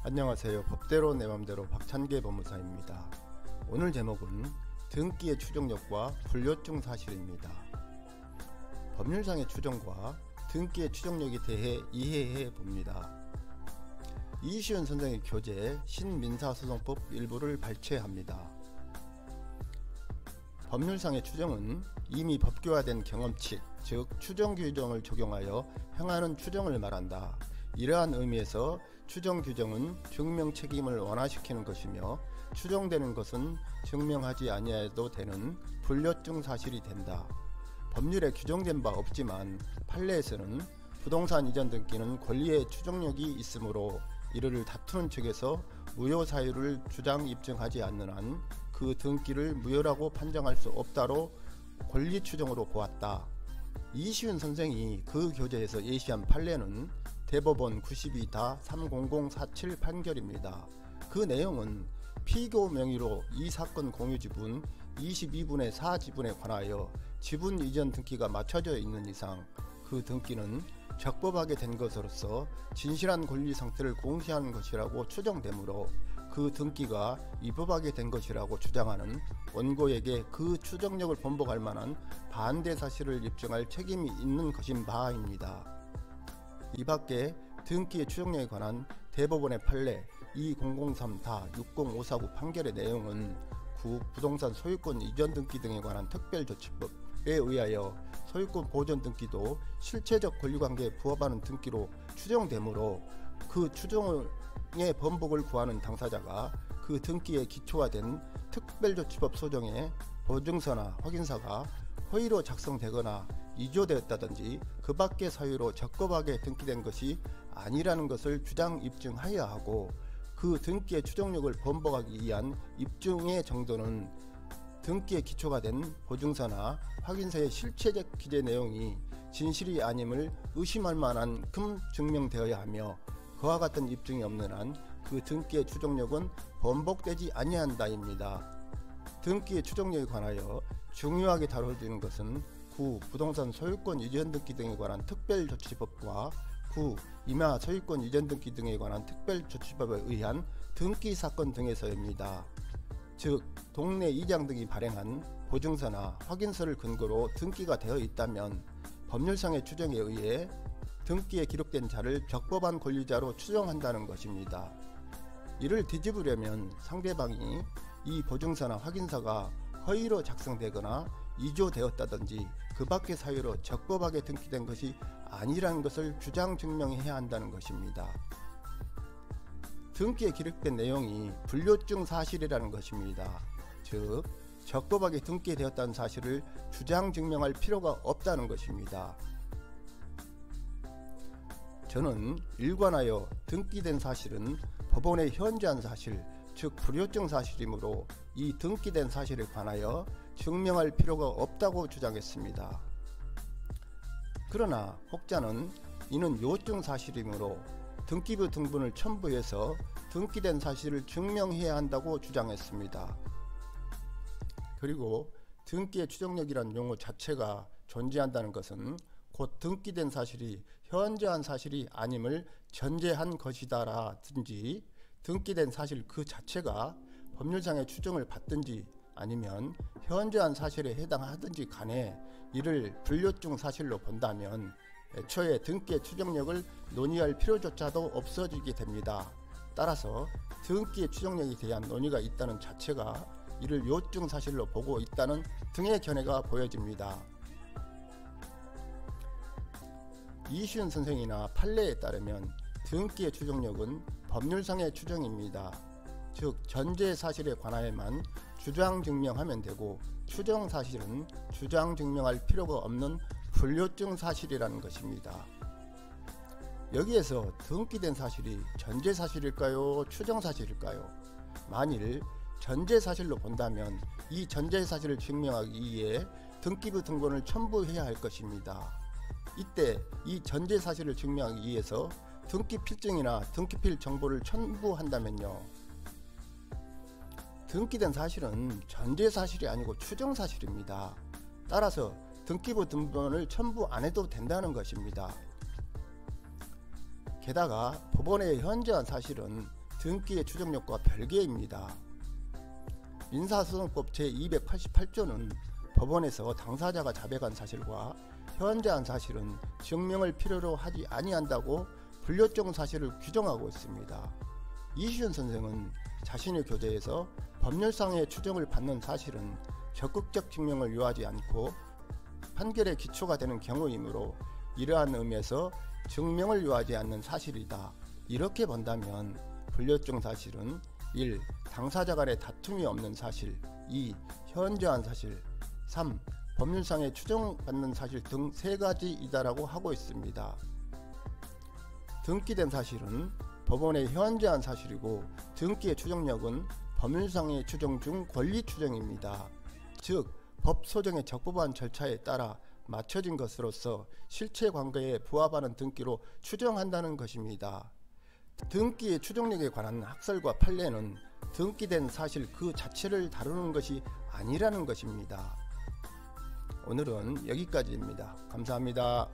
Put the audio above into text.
안녕하세요. 법대로 내 맘대로 박찬계 법무사입니다. 오늘 제목은 등기의 추정력과 불요증 사실입니다. 법률상의 추정과 등기의 추정력에 대해 이해해 봅니다. 이시은 선생의 교재 신민사소송법 일부를 발췌합니다. 법률상의 추정은 이미 법규화된 경험칙, 즉 추정 규정을 적용하여 행하는 추정을 말한다. 이러한 의미에서 추정 규정은 증명 책임을 완화시키는 것이며 추정되는 것은 증명하지 아니해도 되는 불요증 사실이 된다. 법률에 규정된 바 없지만 판례에서는 부동산 이전 등기는 권리의 추정력이 있으므로 이를 다투는 측에서 무효 사유를 주장 입증하지 않는 한 그 등기를 무효라고 판정할 수 없다로 권리 추정으로 보았다. 이시은 선생이 그 교재에서 예시한 판례는 대법원 92-30047 판결입니다. 그 내용은 피고 명의로 이 사건 공유 지분 22분의 4 지분에 관하여 지분 이전 등기가 맞춰져 있는 이상 그 등기는 적법하게 된 것으로서 진실한 권리 상태를 공시하는 것이라고 추정되므로 그 등기가 위법하게 된 것이라고 주장하는 원고에게 그 추정력을 번복할 만한 반대 사실을 입증할 책임이 있는 것인 바입니다. 이 밖에 등기의 추정력에 관한 대법원의 판례 2003-60549 판결의 내용은 부동산 소유권 이전 등기 등에 관한 특별조치법에 의하여 소유권 보존 등기도 실체적 권리관계에 부합하는 등기로 추정되므로 그 추정의 번복을 구하는 당사자가 그 등기에 기초화된 특별조치법 소정의 보증서나 확인서가 허위로 작성되거나 위조되었다든지 그 밖의 사유로 적법하게 등기된 것이 아니라는 것을 주장 입증하여야 하고 그 등기의 추정력을 번복하기 위한 입증의 정도는 등기에 기초가 된 보증서나 확인서의 실체적 기재 내용이 진실이 아님을 의심할 만한큼 증명되어야 하며 그와 같은 입증이 없는 한 그 등기의 추정력은 번복되지 아니한다입니다. 등기의 추정력에 관하여 중요하게 다뤄지는 것은 부동산 소유권 이전 등기 등에 관한 특별조치법과 임야 소유권 이전 등기 등에 관한 특별조치법에 의한 등기 사건 등에서입니다. 즉 동네 이장 등이 발행한 보증서나 확인서를 근거로 등기가 되어 있다면 법률상의 추정에 의해 등기에 기록된 자를 적법한 권리자로 추정한다는 것입니다. 이를 뒤집으려면 상대방이 이 보증서나 확인서가 허위로 작성되거나 위조되었다든지 그 밖의 사유로 적법하게 등기된 것이 아니라는 것을 주장 증명해야 한다는 것입니다. 등기에 기록된 내용이 불요증 사실이라는 것입니다. 즉 적법하게 등기되었다는 사실을 주장 증명할 필요가 없다는 것입니다. 저는 일관하여 등기된 사실은 법원에 현저한 사실, 즉 불요증 사실이므로 이 등기된 사실에 관하여 증명할 필요가 없다고 주장했습니다. 그러나 혹자는 이는 요증 사실이므로 등기부 등본을 첨부해서 등기된 사실을 증명해야 한다고 주장했습니다. 그리고 등기의 추정력이란 용어 자체가 존재한다는 것은 곧 등기된 사실이 현저한 사실이 아님을 전제한 것이다라든지 등기된 사실 그 자체가 법률상의 추정을 받든지 아니면 현저한 사실에 해당하든지 간에 이를 불요증 사실로 본다면 애초에 등기의 추정력을 논의할 필요조차도 없어지게 됩니다. 따라서 등기의 추정력에 대한 논의가 있다는 자체가 이를 요증 사실로 보고 있다는 등의 견해가 보여집니다. 이시은 선생이나 판례에 따르면 등기의 추정력은 법률상의 추정입니다. 즉 전제 사실에 관하여만 주장 증명하면 되고 추정 사실은 주장 증명할 필요가 없는 불요증 사실이라는 것입니다. 여기에서 등기된 사실이 전제 사실일까요? 추정 사실일까요? 만일 전제 사실로 본다면 이 전제 사실을 증명하기 위해 등기부 등본을 첨부해야 할 것입니다. 이때 이 전제 사실을 증명하기 위해서 등기 필증이나 등기필 정보를 첨부한다면요. 등기된 사실은 전제 사실이 아니고 추정 사실입니다. 따라서 등기부 등본을 첨부 안 해도 된다는 것입니다. 게다가 법원의 현저한 사실은 등기의 추정력과 별개입니다. 민사소송법 제288조는 법원에서 당사자가 자백한 사실과 현재한 사실은 증명을 필요로 하지 아니한다고 불요청 사실을 규정하고 있습니다. 이시윤 선생은 자신의 교재에서 법률상의 추정을 받는 사실은 적극적 증명을 요하지 않고 판결의 기초가 되는 경우이므로 이러한 의미에서 증명을 요하지 않는 사실이다. 이렇게 본다면 불요청 사실은 1. 당사자 간의 다툼이 없는 사실, 2. 현저한 사실, 3. 법률상의 추정받는 사실 등 세 가지이다라고 하고 있습니다. 등기된 사실은 법원의 현저한 사실이고 등기의 추정력은 법률상의 추정 중 권리 추정입니다. 즉, 법 소정의 적법한 절차에 따라 맞춰진 것으로서 실체 관계에 부합하는 등기로 추정한다는 것입니다. 등기의 추정력에 관한 학설과 판례는 등기된 사실 그 자체를 다루는 것이 아니라는 것입니다. 오늘은 여기까지입니다. 감사합니다.